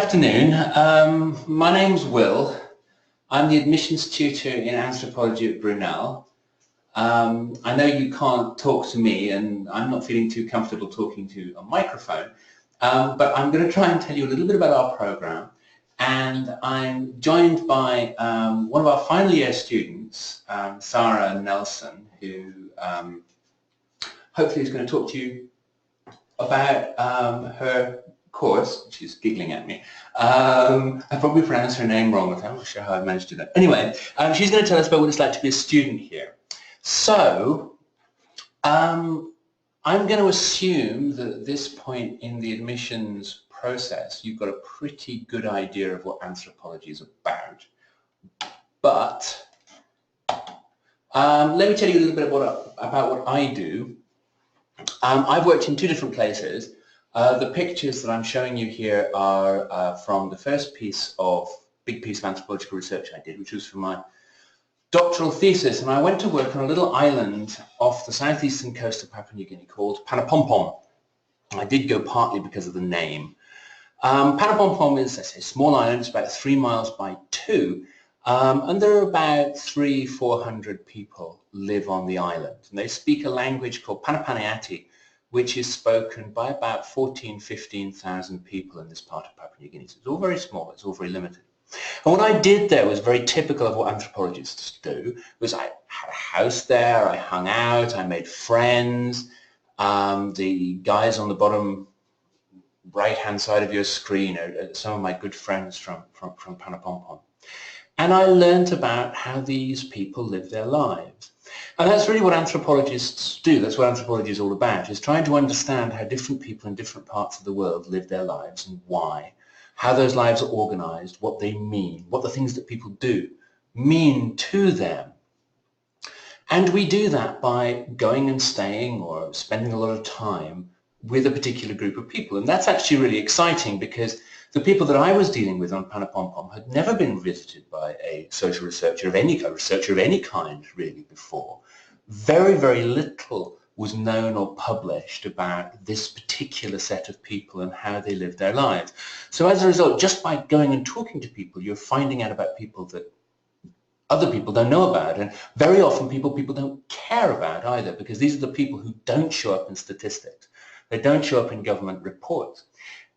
Good afternoon. My name's Will. I'm the admissions tutor in anthropology at Brunel. I know you can't talk to me and I'm not feeling too comfortable talking to a microphone, but I'm going to try and tell you a little bit about our program, and I'm joined by one of our final year students, Sarah Nelson, who hopefully is going to talk to you about her course. She's giggling at me. I probably pronounced her name wrong. I'm not sure how I managed to do that. Anyway, she's going to tell us about what it's like to be a student here. So, I'm going to assume that at this point in the admissions process, you've got a pretty good idea of what anthropology is about. But let me tell you a little bit about what I do. I've worked in two different places. The pictures that I'm showing you here are from the first big piece of anthropological research I did, which was for my doctoral thesis, and I went to work on a little island off the southeastern coast of Papua New Guinea called Panapompom. I did go partly because of the name. Panapompom is, a small island. It's about 3 miles by 2, and there are about 300-400 people live on the island, and they speak a language called Panapaniati, which is spoken by about 15,000 people in this part of Papua New Guinea. So it's all very small, it's all very limited. And what I did there was very typical of what anthropologists do, was I had a house there, I hung out, I made friends. The guys on the bottom right-hand side of your screen are some of my good friends from Panapompom. And I learned about how these people live their lives. And that's really what anthropologists do. That's what anthropology is all about, is trying to understand how different people in different parts of the world live their lives and why, how those lives are organized, what they mean, what the things that people do mean to them. And we do that by going and staying or spending a lot of time with a particular group of people. And that's actually really exciting, because the people that I was dealing with on Panapompom had never been visited by a social researcher of any kind really before. Very, very little was known or published about this particular set of people and how they live their lives. So as a result, just by going and talking to people, you're finding out about people that other people don't know about, and very often people don't care about either, because these are the people who don't show up in statistics. They don't show up in government reports.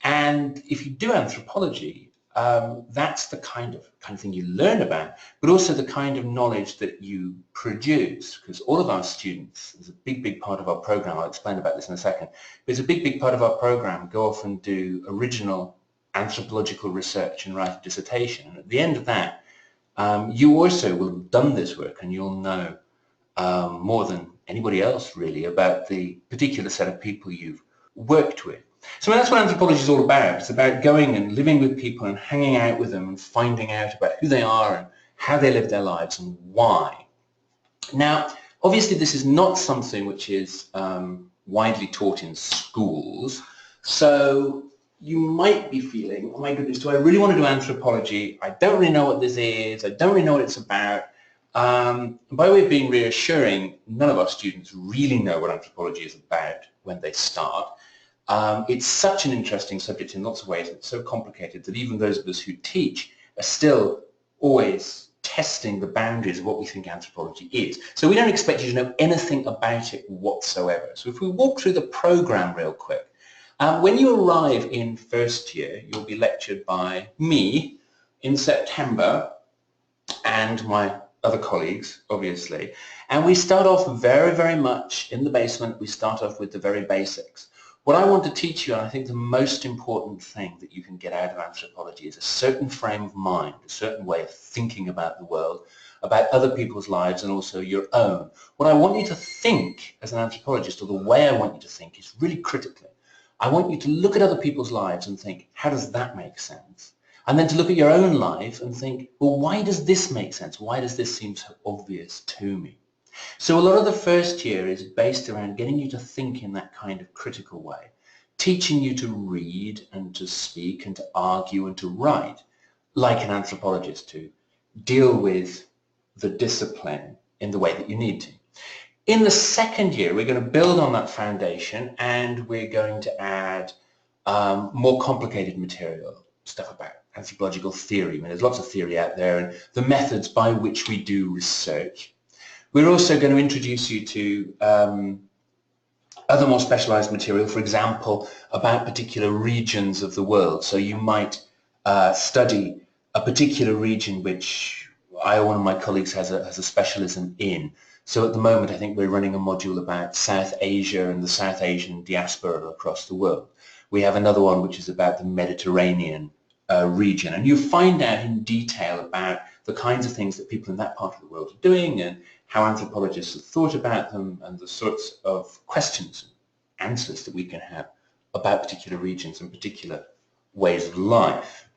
And if you do anthropology, that's the kind of thing you learn about, but also the kind of knowledge that you produce, because all of our students, is a big part of our program. I'll explain about this in a second, but it's a big part of our program, go off and do original anthropological research and write a dissertation. And at the end of that, you also will have done this work, and you'll know more than anybody else really about the particular set of people you've worked with. So that's what anthropology is all about. It's about going and living with people and hanging out with them and finding out about who they are and how they live their lives and why. Now, obviously this is not something which is widely taught in schools, so you might be feeling, oh my goodness, do I really want to do anthropology? I don't really know what this is. I don't really know what it's about. By way of being reassuring, none of our students really know what anthropology is about when they start. It's such an interesting subject in lots of ways. It's so complicated that even those of us who teach are still always testing the boundaries of what we think anthropology is. So we don't expect you to know anything about it whatsoever. So if we walk through the program real quick, when you arrive in first year, you'll be lectured by me in September and my other colleagues, obviously. And we start off very, very much in the basement. We start off with the very basics. What I want to teach you, and I think the most important thing that you can get out of anthropology, is a certain frame of mind, a certain way of thinking about the world, about other people's lives and also your own. What I want you to think as an anthropologist, or the way I want you to think, is really critically. I want you to look at other people's lives and think, how does that make sense? And then to look at your own life and think, well, why does this make sense? Why does this seem so obvious to me? So a lot of the first year is based around getting you to think in that kind of critical way, teaching you to read and to speak and to argue and to write like an anthropologist, to deal with the discipline in the way that you need to. In the second year, we're going to build on that foundation, and we're going to add more complicated material. stuff about anthropological theory. I mean, there's lots of theory out there and the methods by which we do research. We're also going to introduce you to other more specialized material, for example, about particular regions of the world. So you might study a particular region which one of my colleagues has a specialism in. So at the moment, I think we're running a module about South Asia and the South Asian diaspora across the world. We have another one which is about the Mediterranean region, and you find out in detail about the kinds of things that people in that part of the world are doing and how anthropologists have thought about them and the sorts of questions and answers that we can have about particular regions and particular ways of life.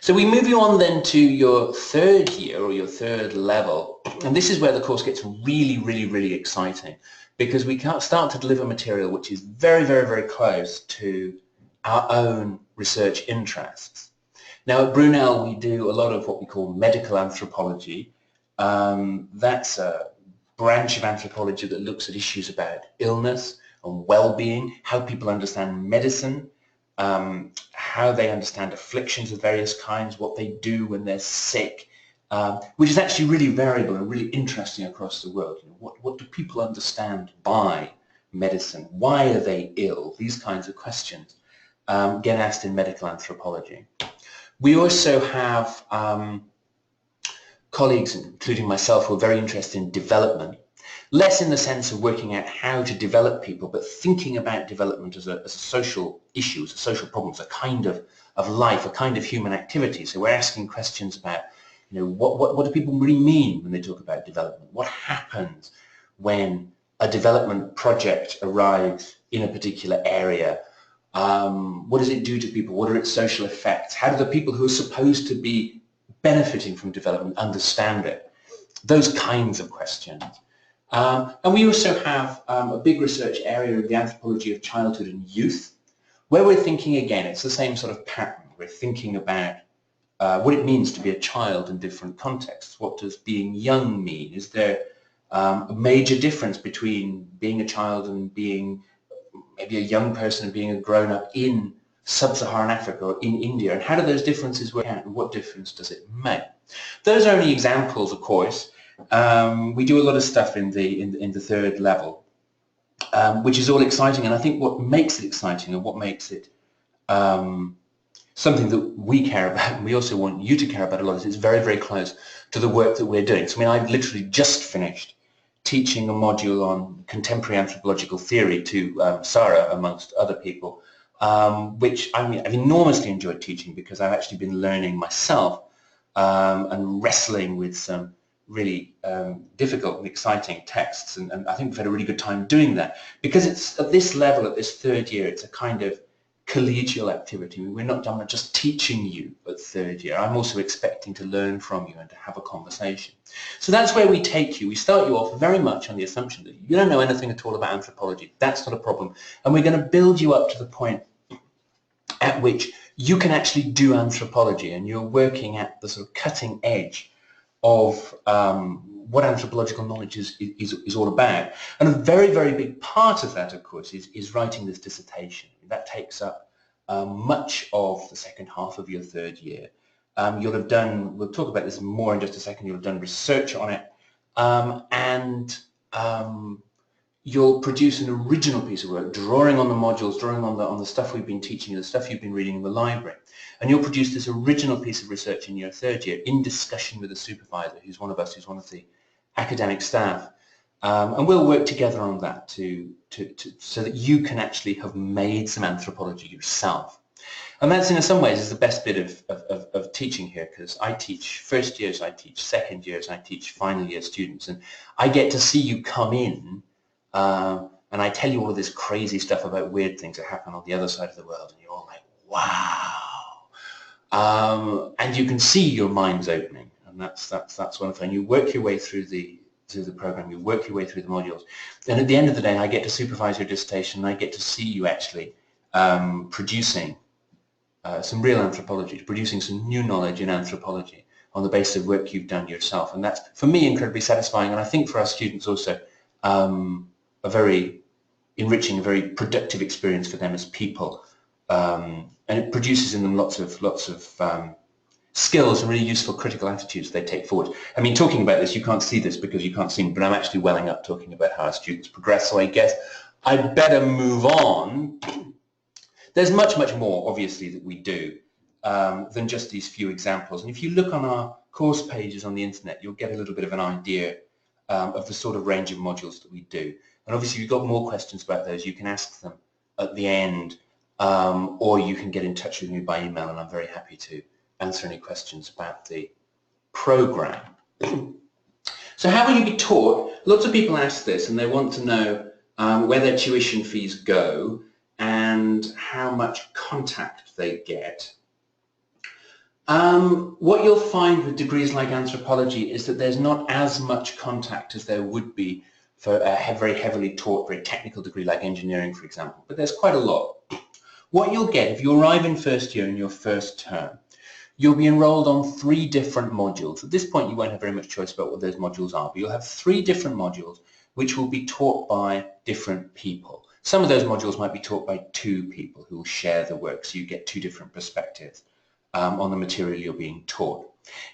So we move you on then to your third year or your third level, and this is where the course gets really, really, really exciting, because we can start to deliver material which is very, very, very close to our own research interests. Now at Brunel we do a lot of what we call medical anthropology. That's a branch of anthropology that looks at issues about illness and well-being, how people understand medicine, how they understand afflictions of various kinds, what they do when they're sick, which is actually really variable and really interesting across the world. You know, what do people understand by medicine? Why are they ill? These kinds of questions get asked in medical anthropology. We also have colleagues, including myself, who are very interested in development, less in the sense of working out how to develop people, but thinking about development as a social issue, as a social problem, as a kind of life, a kind of human activity. So we're asking questions about, you know, what do people really mean when they talk about development? What happens when a development project arrives in a particular area? What does it do to people? What are its social effects? How do the people who are supposed to be benefiting from development understand it? Those kinds of questions. And we also have a big research area of the anthropology of childhood and youth, where we're thinking, again, it's the same sort of pattern. We're thinking about what it means to be a child in different contexts. What does being young mean? Is there a major difference between being a child and being maybe a young person and being a grown-up in sub-Saharan Africa or in India? And how do those differences work out, and what difference does it make? Those are only examples, of course. We do a lot of stuff in the third level, which is all exciting, and I think what makes it exciting and what makes it something that we care about, and we also want you to care about a lot, is it's very, very close to the work that we're doing. So I mean, I've literally just finished teaching a module on contemporary anthropological theory to Sarah, amongst other people, which I've enormously enjoyed teaching, because I've actually been learning myself and wrestling with some really difficult and exciting texts, and I think we've had a really good time doing that, because it's at this level, at this third year, it's a kind of collegial activity. We're not just teaching you at third year. I'm also expecting to learn from you and to have a conversation. So that's where we take you. We start you off very much on the assumption that you don't know anything at all about anthropology. That's not a problem. And we're going to build you up to the point at which you can actually do anthropology, and you're working at the sort of cutting edge of what anthropological knowledge is all about. And a very, very big part of that, of course, is writing this dissertation. That takes up much of the second half of your third year. You'll have done, we'll talk about this more in just a second, you'll have done research on it, and you'll produce an original piece of work, drawing on the modules, drawing on the stuff we've been teaching you, the stuff you've been reading in the library. And you'll produce this original piece of research in your third year in discussion with a supervisor who's one of us, who's one of the academic staff. And we'll work together on that so that you can actually have made some anthropology yourself. And that's, in some ways, is the best bit of teaching here, because I teach first years, I teach second years, I teach final year students, and I get to see you come in and I tell you all of this crazy stuff about weird things that happen on the other side of the world, and you're all like, wow. And you can see your minds opening, and that's wonderful. And you work your way through the program, you work your way through the modules, and at the end of the day, I get to supervise your dissertation, and I get to see you actually producing some real anthropology, producing some new knowledge in anthropology on the basis of work you've done yourself. And that's, for me, incredibly satisfying, and I think for our students also a very enriching, a very productive experience for them as people and it produces in them lots of skills and really useful critical attitudes they take forward. I mean, talking about this, you can't see this because you can't see me, but I'm actually welling up talking about how our students progress, so I guess I'd better move on. There's much more, obviously, that we do than just these few examples. And if you look on our course pages on the internet, you'll get a little bit of an idea of the sort of range of modules that we do. And obviously, if you've got more questions about those, you can ask them at the end, or you can get in touch with me by email, and I'm very happy to answer any questions about the program. So how will you be taught? Lots of people ask this, and they want to know where their tuition fees go and how much contact they get. What you'll find with degrees like anthropology is that there's not as much contact as there would be for a very heavily taught, very technical degree like engineering, for example, but there's quite a lot. What you'll get if you arrive in first year in your first term, you'll be enrolled on 3 different modules. At this point, you won't have very much choice about what those modules are, but you'll have 3 different modules which will be taught by different people. Some of those modules might be taught by 2 people who will share the work, so you get 2 different perspectives on the material you're being taught.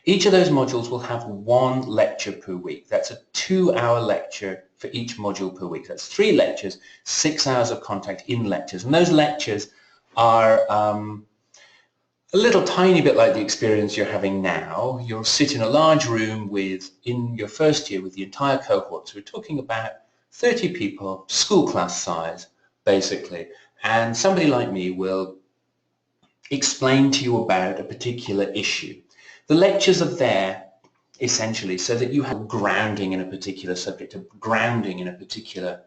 Each of those modules will have 1 lecture per week. That's a 2-hour lecture for each module per week. That's 3 lectures, 6 hours of contact in lectures. And those lectures are a little tiny bit like the experience you're having now. You'll sit in a large room in your first year with the entire cohort. So we're talking about 30 people, school class size, basically. And somebody like me will explain to you about a particular issue. The lectures are there essentially so that you have grounding in a particular subject, a grounding in a particular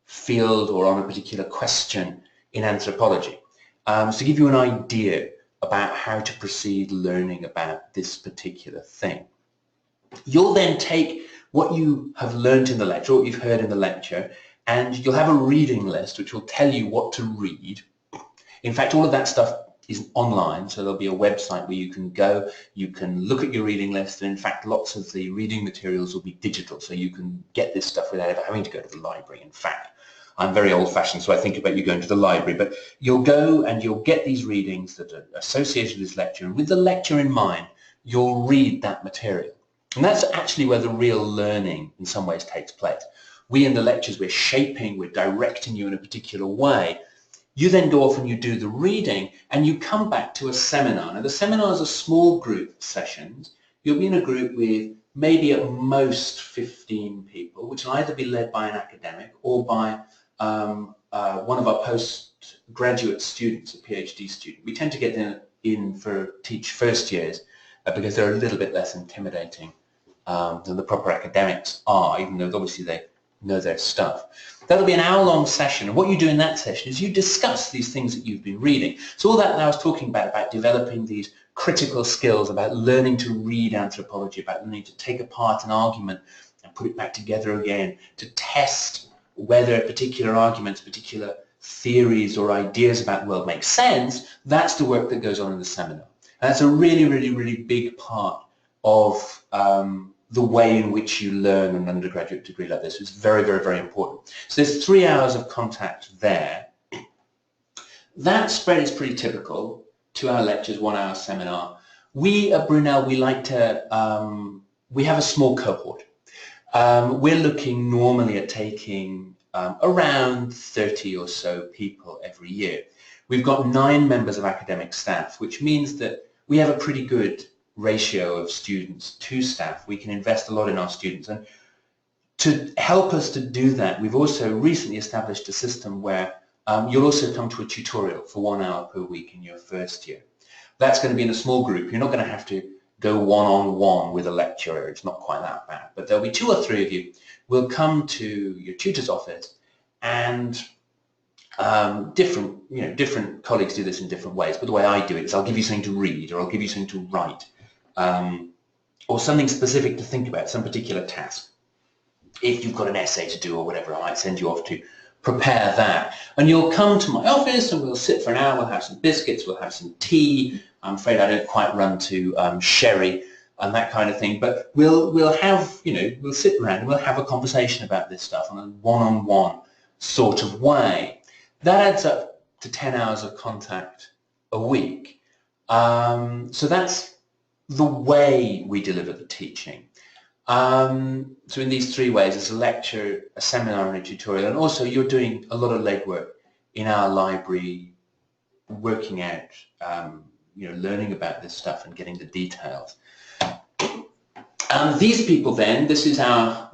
field or on a particular question in anthropology. So to give you an idea about how to proceed learning about this particular thing. You'll then take what you have learned in the lecture, what you've heard in the lecture, and you'll have a reading list which will tell you what to read. In fact, all of that stuff is online, so there'll be a website where you can go, you can look at your reading list, and in fact lots of the reading materials will be digital, so you can get this stuff without ever having to go to the library. In fact, I'm very old-fashioned, so I think about you going to the library, but you'll go and you'll get these readings that are associated with this lecture, and with the lecture in mind, you'll read that material. And that's actually where the real learning in some ways takes place. We in the lectures, we're shaping, we're directing you in a particular way. You then go off and you do the reading, and you come back to a seminar. Now, the seminars are small group sessions. You'll be in a group with maybe at most 15 people, which will either be led by an academic or by one of our postgraduate students, a PhD student. We tend to get them in for teach first years because they're a little bit less intimidating than the proper academics are, even though obviously they know their stuff. That'll be an hour-long session, and what you do in that session is you discuss these things that you've been reading. So all that I was talking about developing these critical skills, about learning to read anthropology, about learning to take apart an argument and put it back together again, to test whether particular arguments, particular theories or ideas about the world make sense. That's the work that goes on in the seminar. And that's a really big part of the way in which you learn an undergraduate degree like this. It's very important. So there's 3 hours of contact there. That spread is pretty typical. 2-hour lectures, 1-hour seminar. We at Brunel, we like to, we have a small cohort. We're looking normally at taking around 30 or so people every year. We've got 9 members of academic staff, which means that we have a pretty good ratio of students to staff. We can invest a lot in our students, and to help us to do that, we've also recently established a system where you'll also come to a tutorial for 1 hour per week in your first year. That's going to be in a small group. You're not going to have to go one-on-one with a lecturer. It's not quite that bad, but there'll be 2 or 3 of you will come to your tutor's office, and different colleagues do this in different ways, but the way I do it is I'll give you something to read, or I'll give you something to write, or something specific to think about, some particular task. If you've got an essay to do or whatever, I might send you off to prepare that. And you'll come to my office and we'll sit for an hour, we'll have some biscuits, we'll have some tea. I'm afraid I don't quite run to sherry and that kind of thing, but we'll have, we'll sit around and we'll have a conversation about this stuff in a one-on-one sort of way. That adds up to 10 hours of contact a week. So that's the way we deliver the teaching. So in these three ways, there's a lecture, a seminar, and a tutorial, and also you're doing a lot of legwork in our library, working out, learning about this stuff and getting the details. These people then, this is our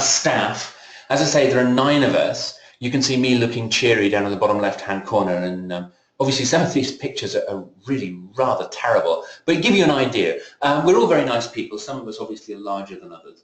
staff. As I say, there are 9 of us. You can see me looking cheery down in the bottom left-hand corner, and obviously some of these pictures are really rather terrible, but give you an idea. We're all very nice people. Some of us obviously are larger than others.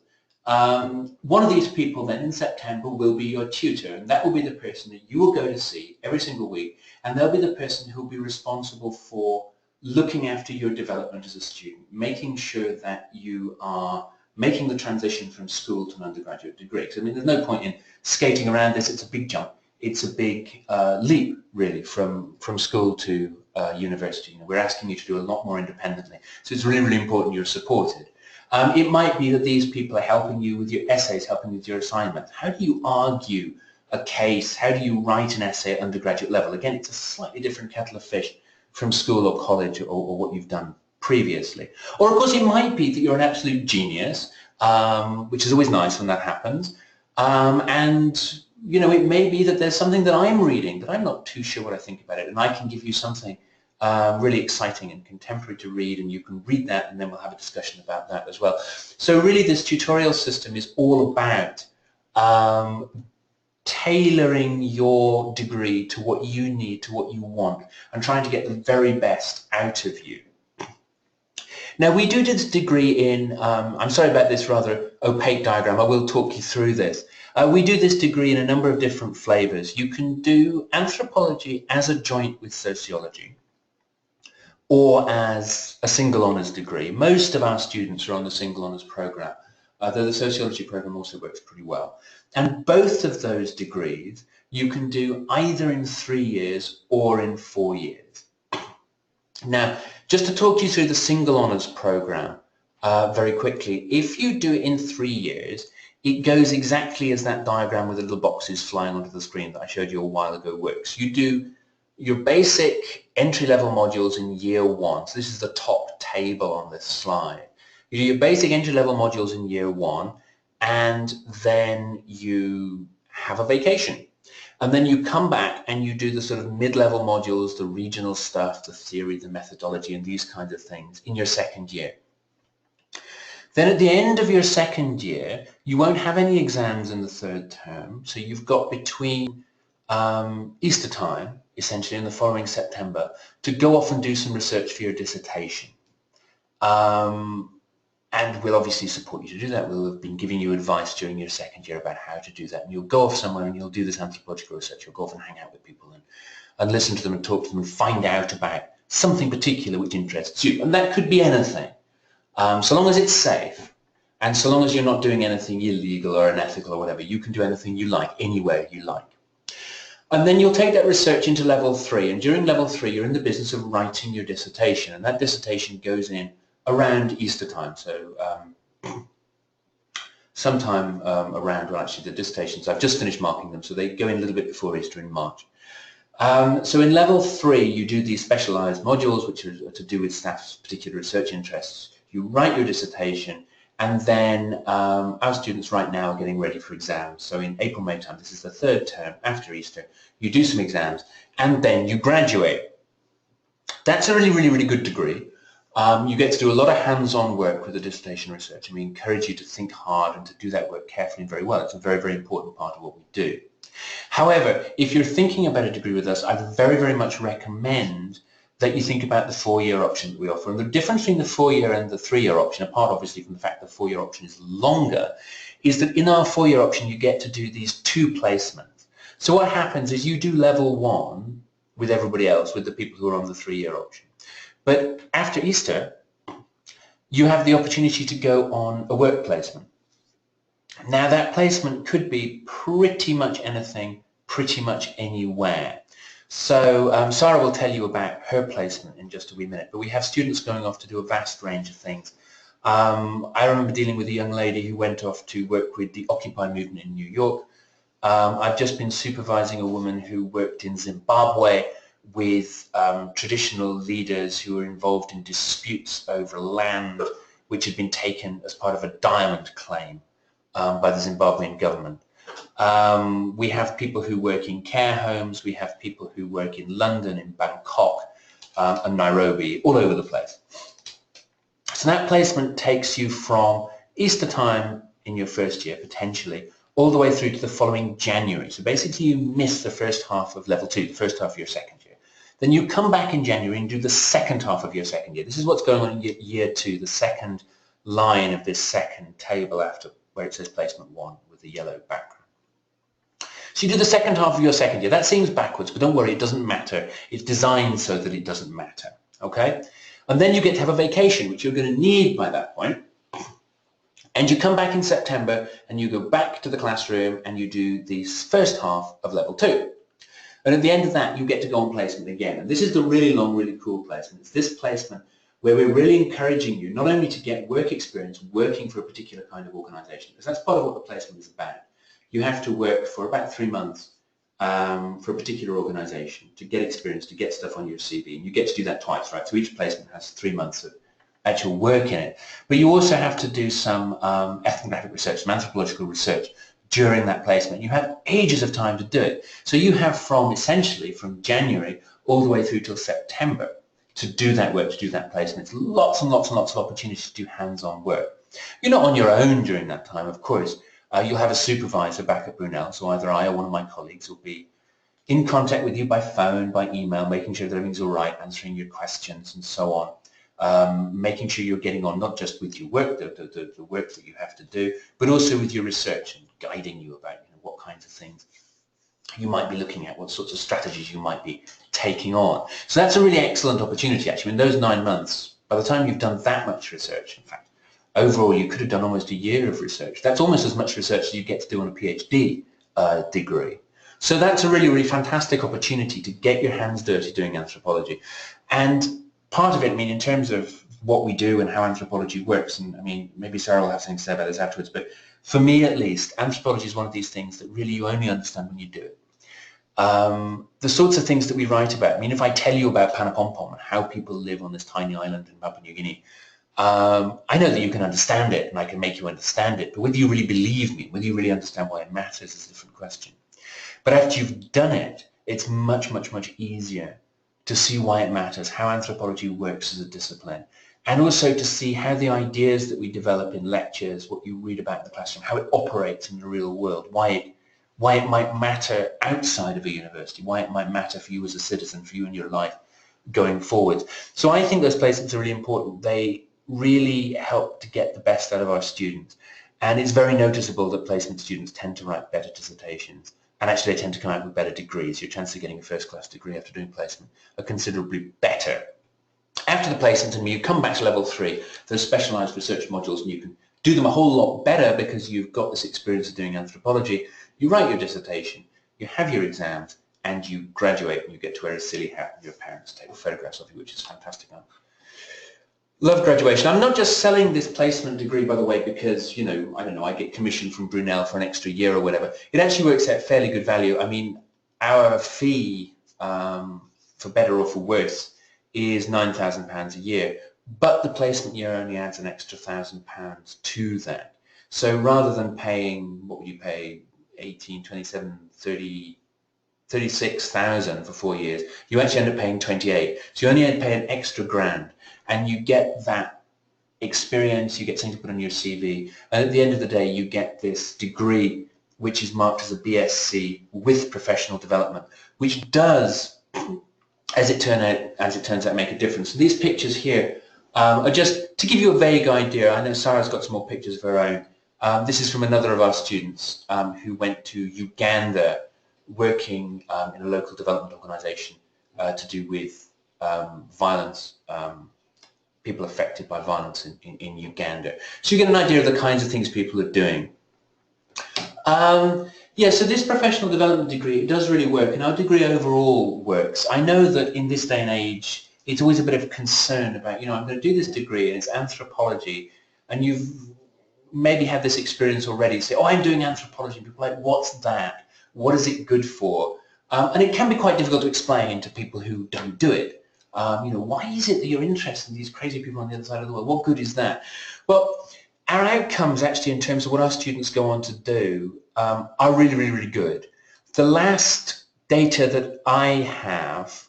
One of these people then in September will be your tutor, and that will be the person that you will go to see every single week, and they'll be the person who will be responsible for looking after your development as a student, making sure that you are making the transition from school to an undergraduate degree. Because, I mean, there's no point in skating around this. It's a big jump. It's a big leap, really, from school to university. We're asking you to do a lot more independently. So it's really, really important you're supported. It might be that these people are helping you with your essays, helping you with your assignments. How do you argue a case? How do you write an essay at undergraduate level? Again, it's a slightly different kettle of fish from school or college or what you've done previously. Or, of course, it might be that you're an absolute genius, which is always nice when that happens. And, it may be that there's something that I'm reading that I'm not too sure what I think about it, and I can give you something really exciting and contemporary to read, and you can read that, and then we'll have a discussion about that as well. So really this tutorial system is all about tailoring your degree to what you need, to what you want, and trying to get the very best out of you. Now, we do this degree in, I'm sorry about this rather opaque diagram, I will talk you through this. We do this degree in a number of different flavors. You can do anthropology as a joint with sociology, or as a single honours degree. Most of our students are on the single honours programme, though the sociology programme also works pretty well. And both of those degrees you can do either in 3 years or in 4 years. Now, just to talk you through the single honours programme very quickly, if you do it in 3 years, it goes exactly as that diagram with the little boxes flying onto the screen that I showed you a while ago works. You do your basic entry-level modules in year 1. So this is the top table on this slide. You do your basic entry-level modules in year 1, and then you have a vacation. And then you come back and you do the sort of mid-level modules, the regional stuff, the theory, the methodology, and these kinds of things in your second year. Then at the end of your second year, you won't have any exams in the third term. So you've got between Easter time, essentially in the following September, to go off and do some research for your dissertation. And we'll obviously support you to do that. We'll have been giving you advice during your second year about how to do that. And you'll go off somewhere and you'll do this anthropological research. You'll go off and hang out with people and listen to them and talk to them and find out about something particular which interests you. And that could be anything. So long as it's safe, and so long as you're not doing anything illegal or unethical or whatever, you can do anything you like, anywhere you like. And then you'll take that research into level 3, and during level 3 you're in the business of writing your dissertation, and that dissertation goes in around Easter time, so sometime around, well actually the dissertations, I've just finished marking them, so they go in a little bit before Easter in March. So in level 3 you do these specialised modules which are to do with staff's particular research interests. You write your dissertation, and then our students right now are getting ready for exams. So in April, May time, this is the third term after Easter, you do some exams, and then you graduate. That's a really, really, really good degree. You get to do a lot of hands-on work with the dissertation research, and we encourage you to think hard and to do that work carefully and very well. It's a very, very important part of what we do. However, if you're thinking about a degree with us, I'd very, very much recommend that you think about the 4-year option that we offer. And the difference between the 4-year and the 3-year option, apart obviously from the fact that the 4-year option is longer, is that in our 4-year option you get to do these 2 placements. So what happens is you do level 1 with everybody else, with the people who are on the 3-year option. But after Easter, you have the opportunity to go on a work placement. Now that placement could be pretty much anything, pretty much anywhere. So Sarah will tell you about her placement in just a wee minute, but we have students going off to do a vast range of things. I remember dealing with a young lady who went off to work with the Occupy movement in New York. I've just been supervising a woman who worked in Zimbabwe with traditional leaders who were involved in disputes over land which had been taken as part of a diamond claim by the Zimbabwean government. We have people who work in care homes, we have people who work in London, in Bangkok, and Nairobi, all over the place. So that placement takes you from Easter time in your first year, potentially, all the way through to the following January. So basically you miss the first half of level 2, the first half of your second year. Then you come back in January and do the second half of your second year. This is what's going on in year 2, the second line of this second table after where it says placement 1 with the yellow background. So you do the second half of your second year. That seems backwards, but don't worry, it doesn't matter. It's designed so that it doesn't matter, okay? And then you get to have a vacation, which you're going to need by that point. And you come back in September and you go back to the classroom and you do the first half of level 2. And at the end of that, you get to go on placement again. And this is the really long, really cool placement. It's this placement where we're really encouraging you not only to get work experience working for a particular kind of organization, because that's part of what the placement is about. You have to work for about 3 months for a particular organization to get experience, to get stuff on your CV. And you get to do that twice, right? So each placement has 3 months of actual work in it. But you also have to do some ethnographic research, some anthropological research during that placement. You have ages of time to do it. So you have essentially from January all the way through till September to do that work, to do that placement. It's lots and lots and lots of opportunities to do hands-on work. You're not on your own during that time, of course. You'll have a supervisor back at Brunel, so either I or one of my colleagues will be in contact with you by phone, by email, making sure that everything's all right, answering your questions and so on, making sure you're getting on not just with your work, the work that you have to do, but also with your research and guiding you about what kinds of things you might be looking at, what sorts of strategies you might be taking on. So that's a really excellent opportunity, actually. In those 9 months, by the time you've done that much research, in fact, overall you could have done almost a year of research. That's almost as much research as you get to do on a PhD degree. So that's a really, really fantastic opportunity to get your hands dirty doing anthropology. And part of it, I mean, in terms of what we do and how anthropology works, and I mean, maybe Sarah will have something to say about this afterwards, but for me at least, anthropology is one of these things that really you only understand when you do it. The sorts of things that we write about, I mean, if I tell you about Panapompom and how people live on this tiny island in Papua New Guinea, I know that you can understand it and I can make you understand it, but whether you really believe me, whether you really understand why it matters is a different question. But after you've done it, it's much, much, much easier to see why it matters, how anthropology works as a discipline, and also to see how the ideas that we develop in lectures, what you read about in the classroom, how it operates in the real world, why it might matter outside of a university, why it might matter for you as a citizen, for you in your life going forward. So I think those placements are really important. They really help to get the best out of our students. And it's very noticeable that placement students tend to write better dissertations, and actually they tend to come out with better degrees. Your chances of getting a first-class degree after doing placement are considerably better. After the placement, and you come back to level 3, there's specialised research modules, and you can do them a whole lot better because you've got this experience of doing anthropology. You write your dissertation, you have your exams, and you graduate, and you get to wear a silly hat, and your parents take photographs of you, which is fantastic. Love graduation. I'm not just selling this placement degree, by the way, because, I don't know, I get commissioned from Brunel for an extra year or whatever. It actually works at fairly good value. I mean, our fee, for better or for worse, is £9,000 a year, but the placement year only adds an extra £1,000 to that. So rather than paying, what would you pay, 18, 27, 30, 36,000 for 4 years, you actually end up paying 28. So you only end up paying an extra £1,000, and you get that experience, you get something to put on your CV, and at the end of the day you get this degree which is marked as a BSc with professional development, which does, as it turns out, make a difference. So these pictures here are just to give you a vague idea. I know Sarah's got some more pictures of her own. This is from another of our students who went to Uganda working in a local development organisation to do with violence, people affected by violence in Uganda. So you get an idea of the kinds of things people are doing. Yeah, so this professional development degree, it does really work, and our degree overall works. I know that in this day and age, it's always a bit of concern about, I'm going to do this degree and it's anthropology, and you've maybe had this experience already, say, oh, I'm doing anthropology, and people are like, what's that? What is it good for? And it can be quite difficult to explain to people who don't do it. Why is it that you're interested in these crazy people on the other side of the world? What good is that? Well, our outcomes actually in terms of what our students go on to do are really, really, really good. The last data that I have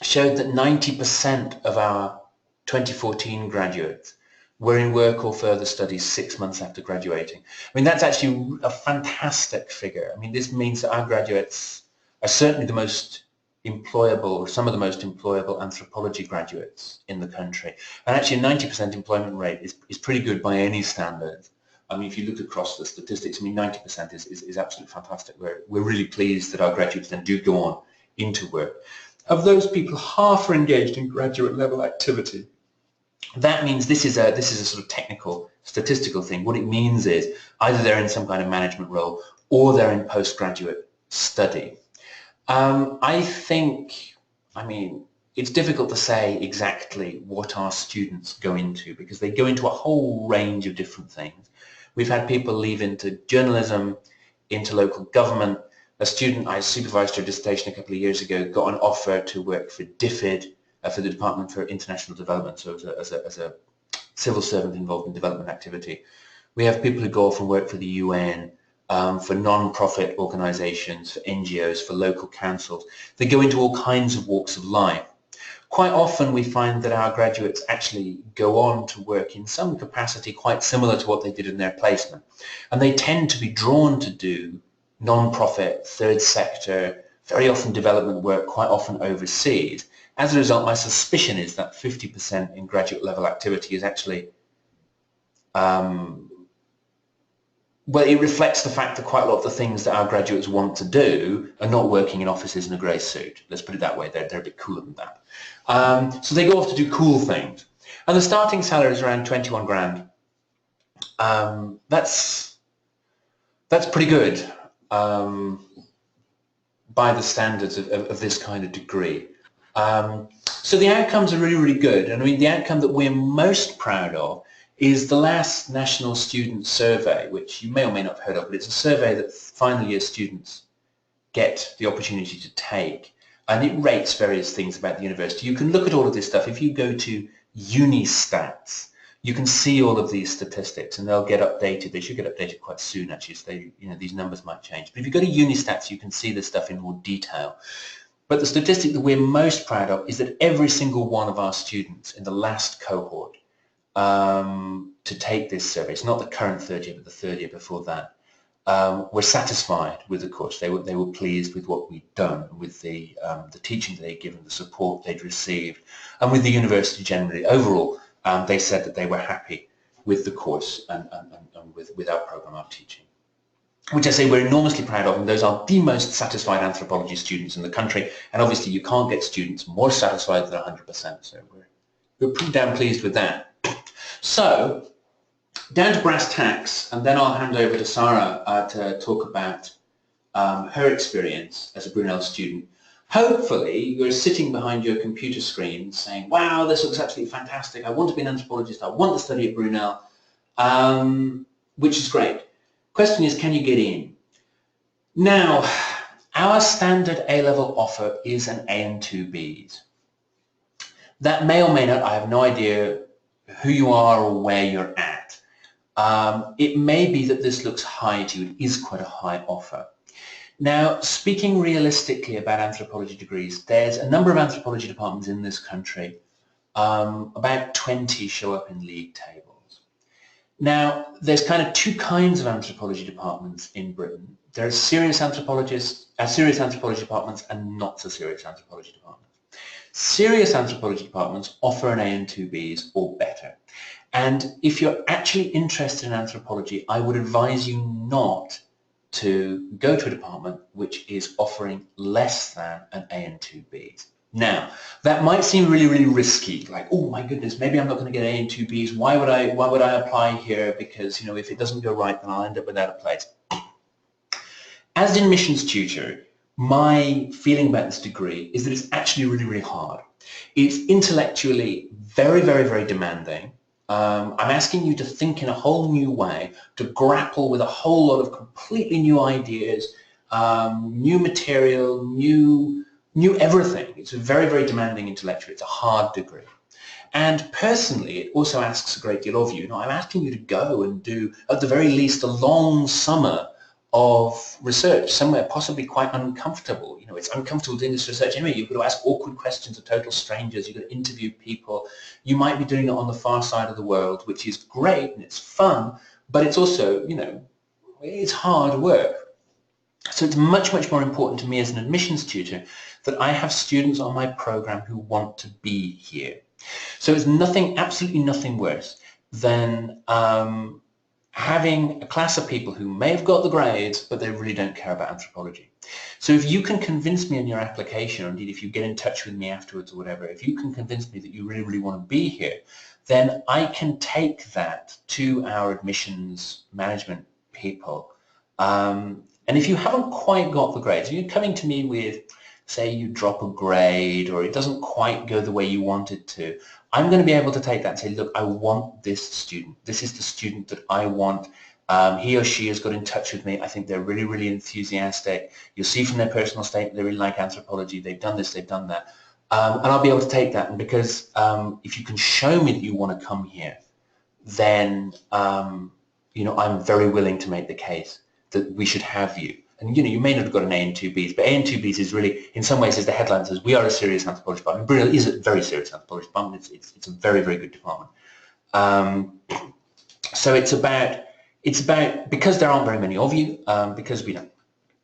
showed that 90% of our 2014 graduates were in work or further studies 6 months after graduating. I mean, that's actually a fantastic figure. I mean, this means that our graduates are certainly the most employable, or some of the most employable anthropology graduates in the country. And actually a 90% employment rate is pretty good by any standard. I mean, if you look across the statistics, I mean, 90% is absolutely fantastic. We're really pleased that our graduates then do go on into work. Of those people, half are engaged in graduate level activity. That means this is a sort of technical statistical thing. What it means is either they're in some kind of management role or they're in postgraduate study. I mean, it's difficult to say exactly what our students go into because they go into a whole range of different things. We've had people leave into journalism, into local government. A student I supervised her dissertation a couple of years ago got an offer to work for DFID, for the Department for International Development, so as a civil servant involved in development activity. We have people who go off and work for the UN, for non-profit organisations, for NGOs, for local councils. They go into all kinds of walks of life. Quite often we find that our graduates actually go on to work in some capacity quite similar to what they did in their placement. And they tend to be drawn to do non-profit, third sector, very often development work, quite often overseas. As a result, my suspicion is that 50% in graduate level activity is actually well, it reflects the fact that quite a lot of the things that our graduates want to do are not working in offices in a grey suit. Let's put it that way. They're a bit cooler than that. So they go off to do cool things. And the starting salary is around 21 grand. That's pretty good by the standards of this kind of degree. So the outcomes are really, really good. And I mean, the outcome that we're most proud of is the last National Student Survey, which you may or may not have heard of, but it's a survey that final year students get the opportunity to take. And it rates various things about the university. You can look at all of this stuff. If you go to Unistats, you can see all of these statistics and they'll get updated. They should get updated quite soon, actually, so these numbers might change. But if you go to Unistats, you can see this stuff in more detail. But the statistic that we're most proud of is that every single one of our students in the last cohort to take this survey, it's not the current third year, but the third year before that, were satisfied with the course. They were pleased with what we'd done, with the teaching that they'd given, the support they'd received, and with the university generally. Overall, they said that they were happy with the course and with our program of teaching, which I say we're enormously proud of, and those are the most satisfied anthropology students in the country. And obviously you can't get students more satisfied than 100%, so we're pretty damn pleased with that. So, down to brass tacks, and then I'll hand over to Sarah to talk about her experience as a Brunel student. Hopefully you're sitting behind your computer screen saying, wow, this looks absolutely fantastic, I want to be an anthropologist, I want to study at Brunel, which is great. Question is, can you get in? Now, our standard A-level offer is an A and 2Bs. That may or may not, I have no idea who you are or where you're at. It may be that this looks high to you. It is quite a high offer. Now, speaking realistically about anthropology degrees, there's a number of anthropology departments in this country. About 20 show up in league tables. Now, there's kind of two kinds of anthropology departments in Britain. There are serious anthropology departments and not so serious anthropology departments. Serious anthropology departments offer an A and 2Bs or better. And if you're actually interested in anthropology, I would advise you not to go to a department which is offering less than an A and 2Bs. Now, that might seem really, really risky, like, oh my goodness, maybe I'm not going to get A and 2Bs. Why would I apply here? Because, if it doesn't go right, then I'll end up without a place. As an admissions tutor, my feeling about this degree is that it's actually really, really hard. It's intellectually very, very, very demanding. I'm asking you to think in a whole new way, to grapple with a whole lot of completely new ideas, new material, new everything. It's a very, very demanding intellectually. It's a hard degree. And personally, it also asks a great deal of you. You know, I'm asking you to go and do, at the very least, a long summer of research somewhere possibly quite uncomfortable. You know, it's uncomfortable doing this research anyway. You've got to ask awkward questions of total strangers. You've got to interview people. You might be doing it on the far side of the world, which is great and it's fun, but it's also, you know, it's hard work. So it's much, much more important to me as an admissions tutor that I have students on my program who want to be here. So it's nothing, absolutely nothing worse than having a class of people who may have got the grades, but they really don't care about anthropology. So if you can convince me in your application, or indeed if you get in touch with me afterwards or whatever, if you can convince me that you really, really want to be here, then I can take that to our admissions management people. And if you haven't quite got the grades, if you're coming to me with, say you drop a grade or it doesn't quite go the way you want it to, I'm going to be able to take that and say, look, I want this student. This is the student that I want. He or she has got in touch with me. I think they're really, really enthusiastic. You'll see from their personal statement they really like anthropology. They've done this, they've done that. And I'll be able to take that. And because if you can show me that you want to come here, then you know, I'm very willing to make the case that we should have you. And you know, you may not have got an A and 2Bs, but A and 2Bs is really, in some ways, as the headline says, we are a serious anthropology department. Brunel is a very serious anthropology department. It's a very, very good department. So it's about because there aren't very many of you, because we don't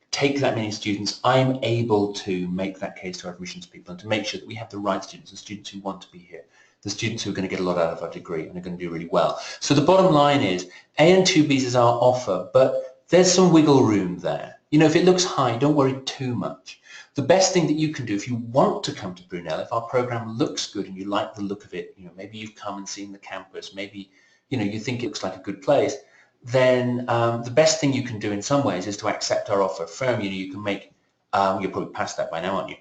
take that many students, I'm able to make that case to our admissions people and to make sure that we have the right students, the students who want to be here, the students who are going to get a lot out of our degree and are going to do really well. So the bottom line is A and 2Bs is our offer, but there's some wiggle room there. You know, if it looks high, don't worry too much. The best thing that you can do if you want to come to Brunel, if our program looks good and you like the look of it, you know, maybe you've come and seen the campus, maybe, you know, you think it looks like a good place, then the best thing you can do in some ways is to accept our offer firmly. You can make, you're probably past that by now, aren't you?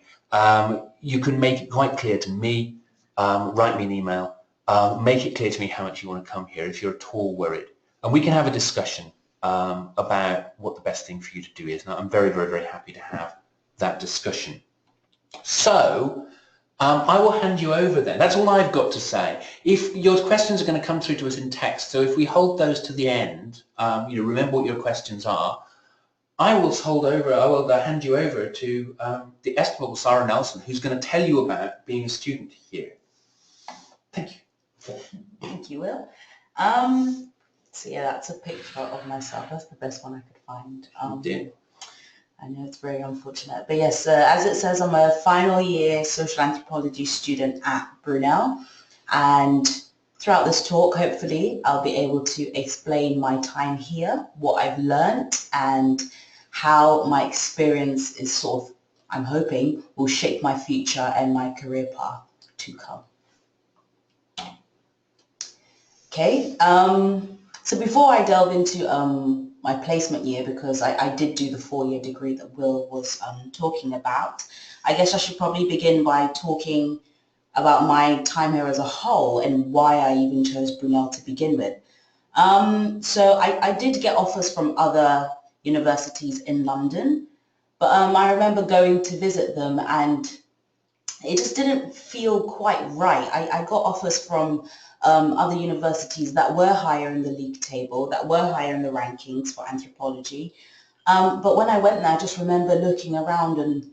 You can make it quite clear to me, write me an email, make it clear to me how much you want to come here if you're at all worried. And we can have a discussion about what the best thing for you to do is. And I'm very, very, very happy to have that discussion. So I will hand you over then. That's all I've got to say. If your questions are going to come through to us in text, so if we hold those to the end, you know, remember what your questions are, I will hand you over to the estimable Sarah Nelson, who's going to tell you about being a student here. Thank you. Thank you, Will. So yeah, that's a picture of myself. That's the best one I could find. I know it's very unfortunate, but yes, as it says, I'm a final year social anthropology student at Brunel, and throughout this talk, hopefully, I'll be able to explain my time here, what I've learned, and how my experience is sort of, I'm hoping, will shape my future and my career path to come. Okay, so before I delve into my placement year, because I did do the 4-year degree that Will was talking about, I guess I should probably begin by talking about my time here as a whole and why I even chose Brunel to begin with. So I did get offers from other universities in London, but I remember going to visit them and it just didn't feel quite right. I got offers from other universities that were higher in the league table, that were higher in the rankings for anthropology. But when I went there, I just remember looking around and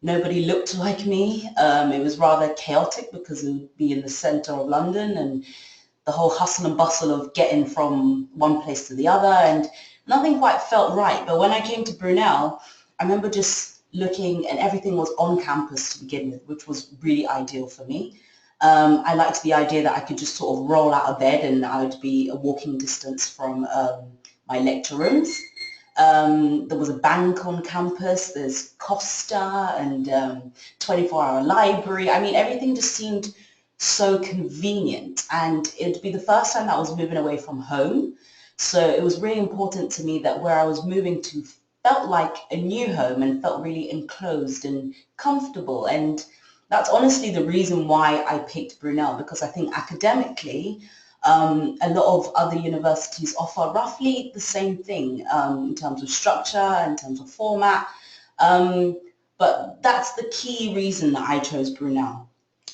nobody looked like me. It was rather chaotic because it would be in the centre of London and the whole hustle and bustle of getting from one place to the other, and nothing quite felt right. But when I came to Brunel, I remember just looking and everything was on campus to begin with, which was really ideal for me. I liked the idea that I could just sort of roll out of bed and I would be a walking distance from my lecture rooms. There was a bank on campus, there's Costa and 24-hour library. I mean, everything just seemed so convenient, and it'd be the first time that I was moving away from home. So it was really important to me that where I was moving to felt like a new home and felt really enclosed and comfortable. And that's honestly the reason why I picked Brunel, because I think academically, A lot of other universities offer roughly the same thing in terms of structure, in terms of format, but that's the key reason that I chose Brunel.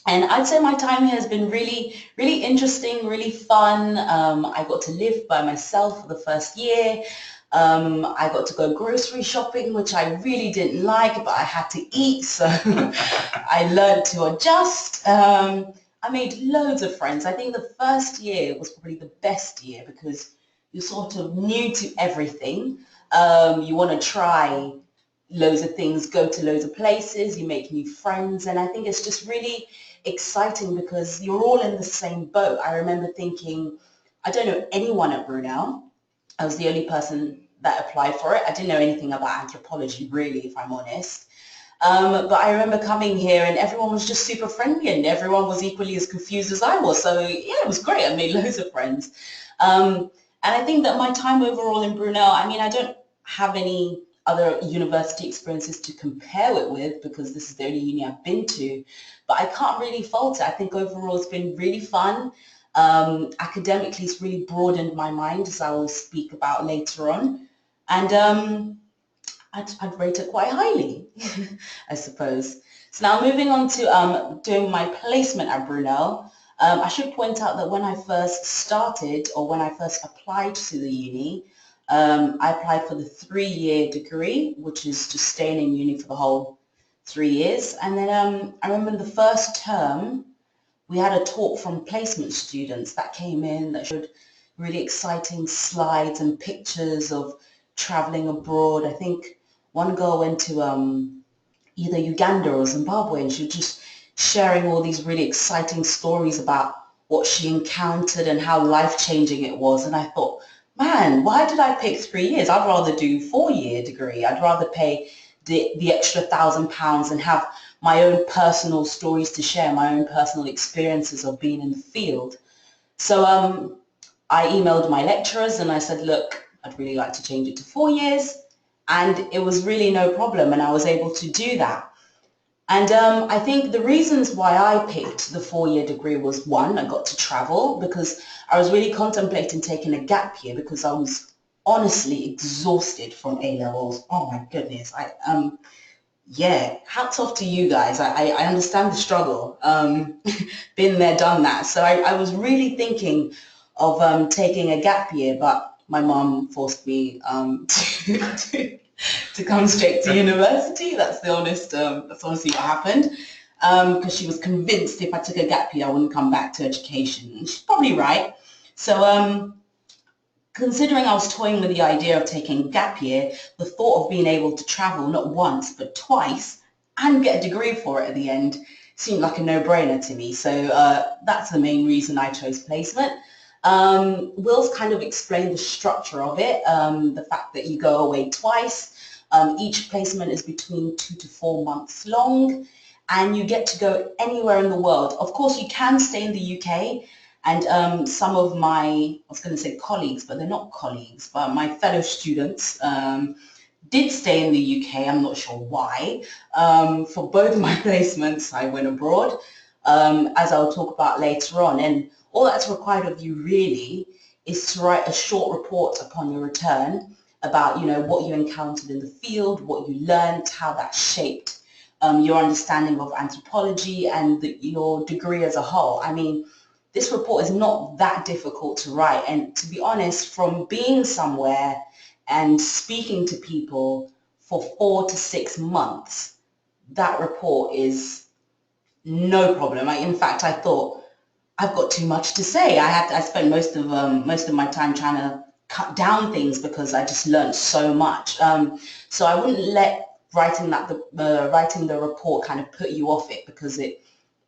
And I'd say my time here has been really, really interesting, really fun. I got to live by myself for the first year. I got to go grocery shopping, which I really didn't like, but I had to eat, so I learned to adjust. I made loads of friends. I think the first year was probably the best year because you're sort of new to everything. You want to try loads of things, go to loads of places, you make new friends, and I think it's just really exciting because you're all in the same boat. I remember thinking, I don't know anyone at Brunel. I was the only person that applied for it. I didn't know anything about anthropology, really, if I'm honest. But I remember coming here and everyone was just super friendly and everyone was equally as confused as I was. So yeah, it was great. I made loads of friends. And I think that my time overall in Brunel, I mean, I don't have any other university experiences to compare it with because this is the only uni I've been to, but I can't really fault it. I think overall it's been really fun. Academically, it's really broadened my mind, as I will speak about later on. And I'd rate it quite highly, I suppose. So now moving on to doing my placement at Brunel, I should point out that when I first started or when I first applied to the uni, I applied for the 3-year degree, which is just staying in uni for the whole 3 years. And then I remember in the first term, we had a talk from placement students that came in that showed really exciting slides and pictures of traveling abroad. I think one girl went to either Uganda or Zimbabwe, and she was just sharing all these really exciting stories about what she encountered and how life-changing it was. And I thought, man, why did I pick 3 years? I'd rather do 4-year degree. I'd rather pay the extra £1,000 and have my own personal stories to share, my own personal experiences of being in the field. So I emailed my lecturers and I said, look, I'd really like to change it to 4 years. And it was really no problem, and I was able to do that. And I think the reasons why I picked the 4-year degree was, one, I got to travel because I was really contemplating taking a gap year because I was honestly exhausted from A-levels. Oh my goodness. Yeah, hats off to you guys. I understand the struggle. Been there, done that. So I was really thinking of taking a gap year, but my mum forced me to come straight to university. That's honestly what happened. Because she was convinced if I took a gap year, I wouldn't come back to education. And she's probably right. So considering I was toying with the idea of taking a gap year, the thought of being able to travel not once but twice and get a degree for it at the end seemed like a no-brainer to me. So that's the main reason I chose placement. Will's kind of explained the structure of it, the fact that you go away twice. Each placement is between 2 to 4 months long, and you get to go anywhere in the world. Of course, you can stay in the UK, and some of my, I was going to say colleagues, but they're not colleagues, but my fellow students did stay in the UK. I'm not sure why. For both my placements, I went abroad, as I'll talk about later on. And all that's required of you really is to write a short report upon your return about, you know, what you encountered in the field, what you learned, how that shaped your understanding of anthropology and your degree as a whole. I mean, this report is not that difficult to write. And to be honest, from being somewhere and speaking to people for 4 to 6 months, that report is no problem. In fact, I thought, I've got too much to say. I spent most of my time trying to cut down things because I just learned so much. So I wouldn't let writing the report kind of put you off it, because it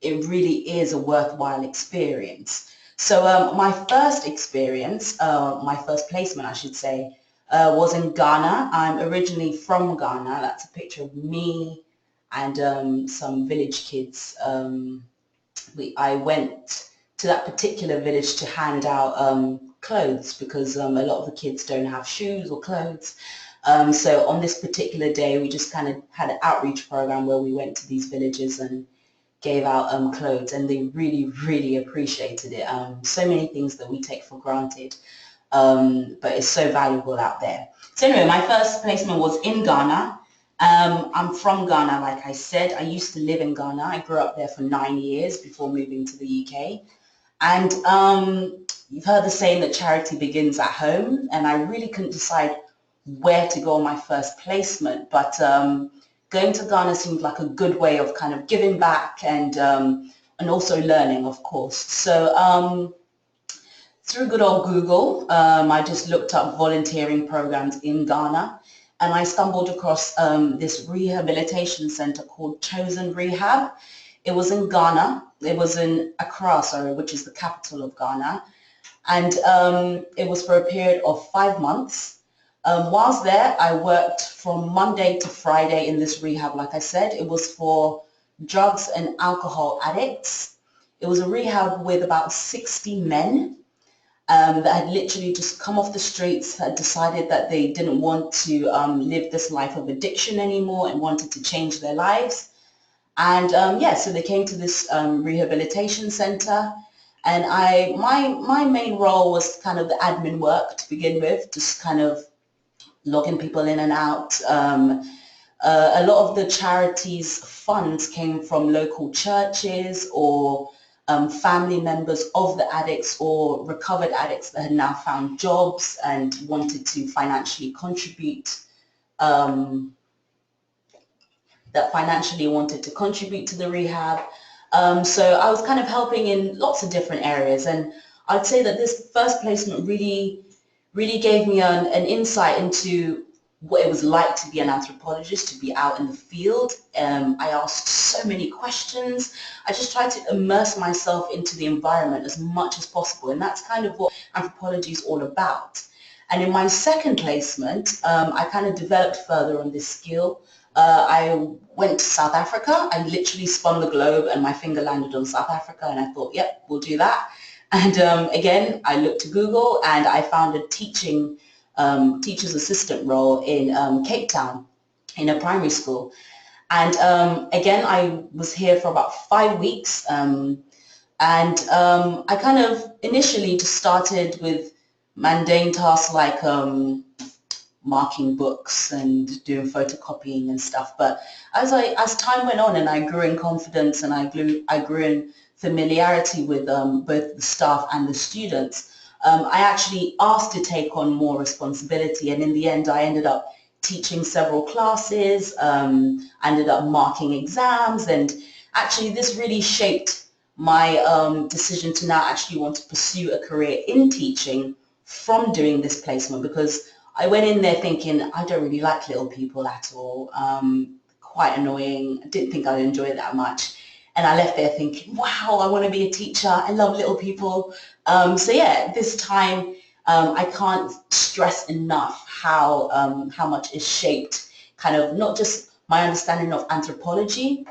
really is a worthwhile experience. So my first experience, my first placement I should say, was in Ghana. I'm originally from Ghana. That's a picture of me and some village kids. I went to that particular village to hand out clothes because a lot of the kids don't have shoes or clothes. So on this particular day, we just kind of had an outreach program where we went to these villages and gave out clothes, and they really, really appreciated it. So many things that we take for granted, but it's so valuable out there. So anyway, my first placement was in Ghana. I'm from Ghana, like I said. I used to live in Ghana. I grew up there for 9 years before moving to the UK. And you've heard the saying that charity begins at home, and I really couldn't decide where to go on my first placement, but going to Ghana seemed like a good way of kind of giving back and also learning, of course. So through good old Google, I just looked up volunteering programs in Ghana, and I stumbled across this rehabilitation center called Chosen Rehab. It was in Ghana. It was in Accra, sorry, which is the capital of Ghana. And it was for a period of 5 months. Whilst there, I worked from Monday to Friday in this rehab. Like I said, it was for drugs and alcohol addicts. It was a rehab with about 60 men that had literally just come off the streets, had decided that they didn't want to live this life of addiction anymore and wanted to change their lives. And so they came to this rehabilitation center, and my main role was kind of the admin work to begin with, just kind of logging people in and out. A lot of the charity's funds came from local churches or family members of the addicts or recovered addicts that had now found jobs and wanted to financially contribute to the rehab. So I was kind of helping in lots of different areas, and I'd say that this first placement really gave me an insight into what it was like to be an anthropologist, to be out in the field. I asked so many questions. I just tried to immerse myself into the environment as much as possible, and that's kind of what anthropology is all about. And in my second placement, I kind of developed further on this skill. I went to South Africa. I literally spun the globe and my finger landed on South Africa, and I thought, yep, we'll do that. And again, I looked to Google and I found a teacher's assistant role in Cape Town in a primary school. And again, I was here for about 5 weeks. I kind of initially just started with mundane tasks like marking books and doing photocopying and stuff. But as time went on and I grew in confidence and I grew in familiarity with both the staff and the students, I actually asked to take on more responsibility, and in the end I ended up teaching several classes, ended up marking exams, and actually this really shaped my decision to now actually want to pursue a career in teaching from doing this placement, because I went in there thinking I don't really like little people at all, quite annoying, I didn't think I'd enjoy it that much. And I left there thinking, wow, I want to be a teacher. I love little people. So yeah, this time I can't stress enough how much is shaped kind of not just my understanding of anthropology,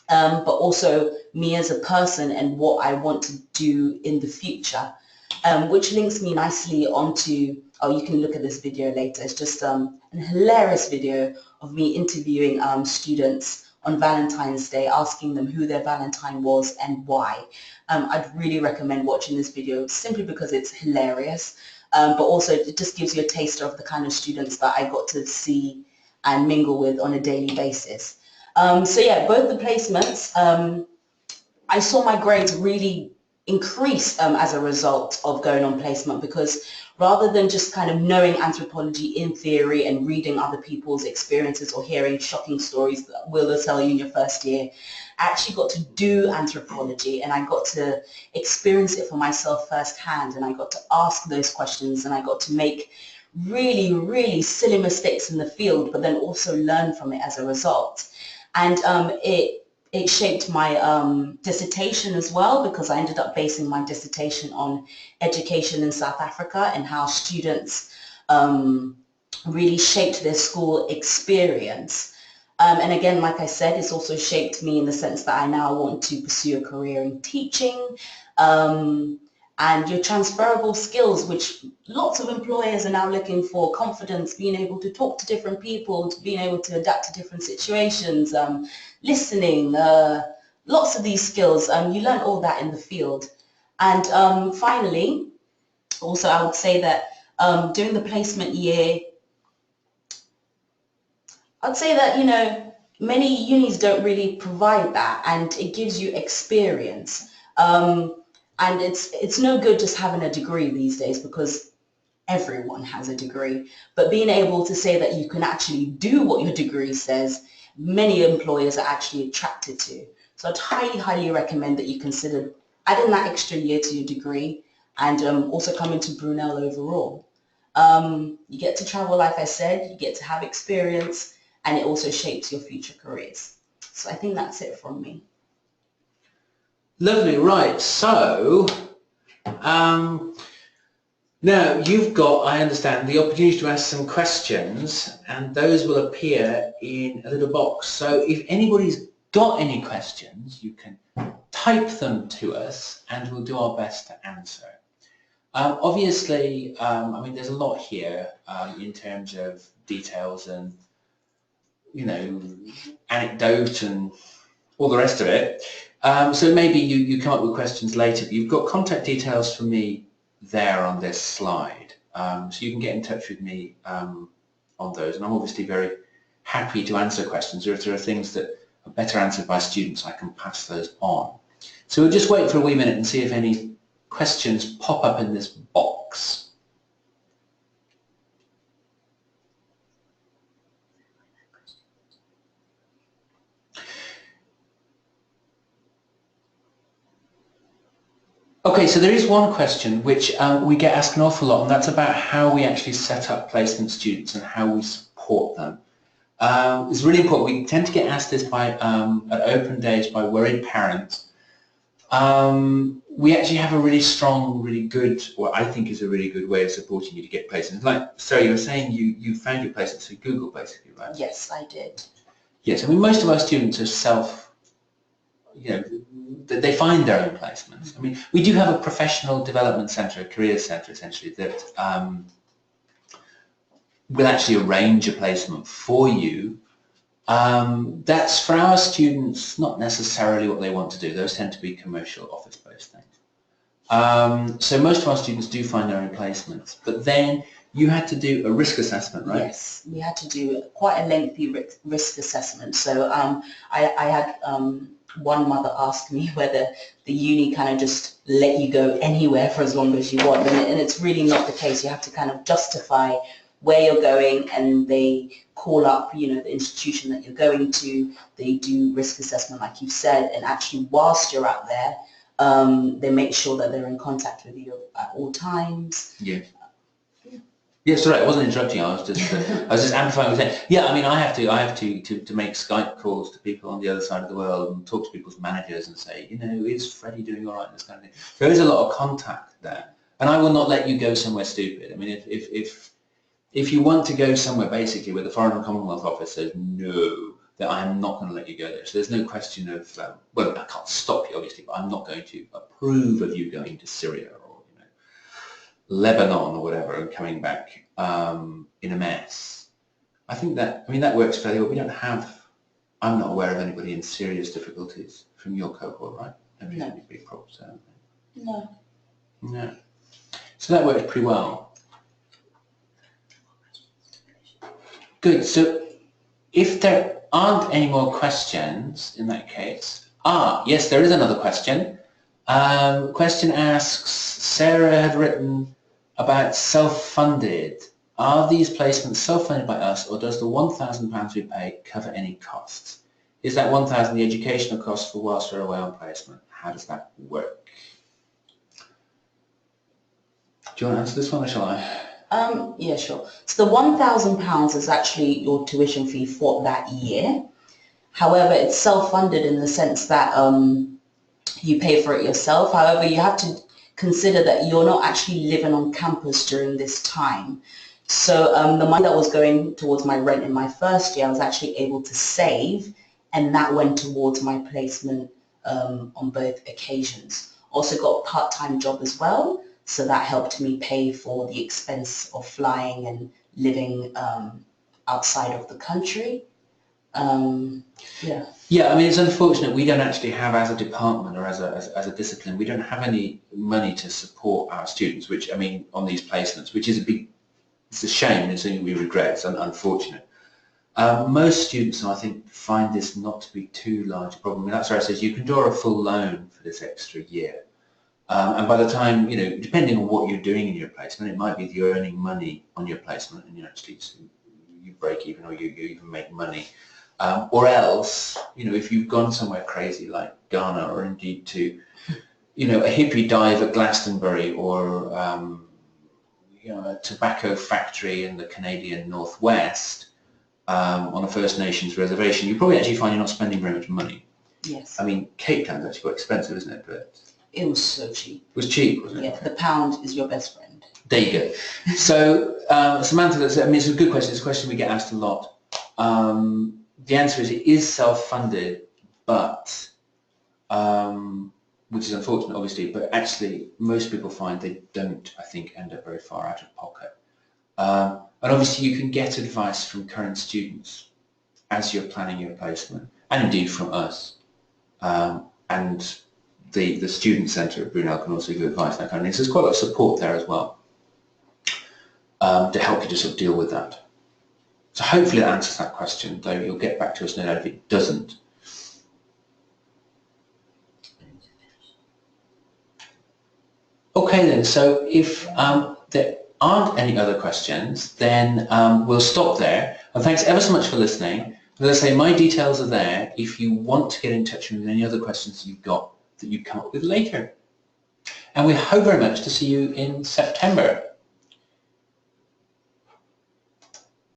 but also me as a person and what I want to do in the future, which links me nicely onto, oh, you can look at this video later. It's just an hilarious video of me interviewing students on Valentine's Day, asking them who their Valentine was and why. I'd really recommend watching this video simply because it's hilarious, but also it just gives you a taster of the kind of students that I got to see and mingle with on a daily basis. So yeah, both the placements, I saw my grades really increase as a result of going on placement, because rather than just kind of knowing anthropology in theory and reading other people's experiences or hearing shocking stories that will tell you in your first year, I actually got to do anthropology and I got to experience it for myself firsthand, and I got to ask those questions and I got to make really, really silly mistakes in the field, but then also learn from it as a result. And it shaped my dissertation as well, because I ended up basing my dissertation on education in South Africa and how students really shaped their school experience. And again, like I said, it's also shaped me in the sense that I now want to pursue a career in teaching, and your transferable skills, which lots of employers are now looking for: confidence, being able to talk to different people, being able to adapt to different situations, listening, lots of these skills. You learn all that in the field. And finally, also I would say that during the placement year, I'd say that, you know, many unis don't really provide that, and it gives you experience. And it's no good just having a degree these days, because everyone has a degree. But being able to say that you can actually do what your degree says, many employers are actually attracted to. So I'd highly, highly recommend that you consider adding that extra year to your degree, and also coming to Brunel overall. You get to travel, like I said, you get to have experience, and it also shapes your future careers. So I think that's it from me. Lovely, right. So, now you've got, I understand, the opportunity to ask some questions, and those will appear in a little box. So if anybody's got any questions, you can type them to us and we'll do our best to answer. Obviously, I mean, there's a lot here in terms of details and, you know, anecdote and all the rest of it. So maybe you come up with questions later, but you've got contact details for me there on this slide. So you can get in touch with me on those, and I'm obviously very happy to answer questions, or if there are things that are better answered by students, I can pass those on. So we'll just wait for a wee minute and see if any questions pop up in this box. Okay, so there is one question which we get asked an awful lot, and that's about how we actually set up placement students and how we support them. It's really important. We tend to get asked this by at open days by worried parents. We actually have a really strong, really good, what I think is a really good way of supporting you to get placements. Like, so you were saying you found your placements through Google, basically, right? Yes, I did. Yes, I mean, most of our students are they find their own placements. I mean, we do have a professional development centre, a career centre, essentially, that will actually arrange a placement for you. That's for our students not necessarily what they want to do. Those tend to be commercial office-based things. So most of our students do find their own placements, but then you had to do a risk assessment, right? Yes, we had to do quite a lengthy risk assessment. So I had one mother ask me whether the uni kind of just let you go anywhere for as long as you want, and it's really not the case. You have to kind of justify where you're going, and they call up, you know, the institution that you're going to. They do risk assessment, like you said, and actually whilst you're out there, they make sure that they're in contact with you at all times. Yeah. Yeah, sorry, I wasn't interrupting. I was just amplifying what you're saying. Yeah, I mean, I have to make Skype calls to people on the other side of the world and talk to people's managers and say, you know, is Freddie doing all right? This kind of thing. There is a lot of contact there, and I will not let you go somewhere stupid. I mean, if you want to go somewhere basically where the Foreign and Commonwealth Office says no, that I am not going to let you go there. So there's no question of well, I can't stop you obviously, but I'm not going to approve of you going to Syria or Lebanon or whatever and coming back in a mess. I think that, I mean, that works fairly well. We don't have, I'm not aware of anybody in serious difficulties from your cohort, right? Don't have any big problems there. No. No. So that works pretty well. Good. So if there aren't any more questions in that case, yes, there is another question. Question asks, Sarah had written about self-funded. Are these placements self-funded by us, or does the £1,000 we pay cover any costs? Is that £1,000 the educational cost for whilst we're away on placement? How does that work? Do you want to answer this one, or shall I? Yeah, sure. So the £1,000 is actually your tuition fee for that year. However, it's self-funded in the sense that you pay for it yourself. However, you have to consider that you're not actually living on campus during this time. So the money that was going towards my rent in my first year, I was actually able to save, and that went towards my placement on both occasions. Also got a part-time job as well, so that helped me pay for the expense of flying and living outside of the country. Yeah. Yeah, I mean, it's unfortunate we don't actually have, as a department or as a discipline, we don't have any money to support our students, which, I mean, on these placements, which is it's a shame, it's something we regret, it's unfortunate. Most students, I think, find this not to be too large a problem. I mean, that's where I says you can draw a full loan for this extra year. And by the time, depending on what you're doing in your placement, it might be that you're earning money on your placement and actually you break even or you even make money. Or else, if you've gone somewhere crazy like Ghana or indeed to, a hippie dive at Glastonbury or, a tobacco factory in the Canadian Northwest, on a First Nations reservation, you probably actually find you're not spending very much money. Yes. I mean, Cape Town's actually quite expensive, isn't it? But it was so cheap. It was cheap, wasn't it? Yeah, the pound is your best friend. There you go. So, Samantha, it's a good question. It's a question we get asked a lot. The answer is it is self-funded, but, which is unfortunate, obviously, but actually most people find they don't, I think, end up very far out of pocket. And obviously you can get advice from current students as you're planning your placement, and indeed from us. And the Student Centre at Brunel can also give advice, that kind of thing. So there's quite a lot of support there as well to help you to sort of deal with that. So hopefully that answers that question, though you'll get back to us no doubt if it doesn't. Okay then, so if there aren't any other questions, then we'll stop there. And thanks ever so much for listening. As I say, my details are there if you want to get in touch with me with any other questions you've got that you come up with later. And we hope very much to see you in September.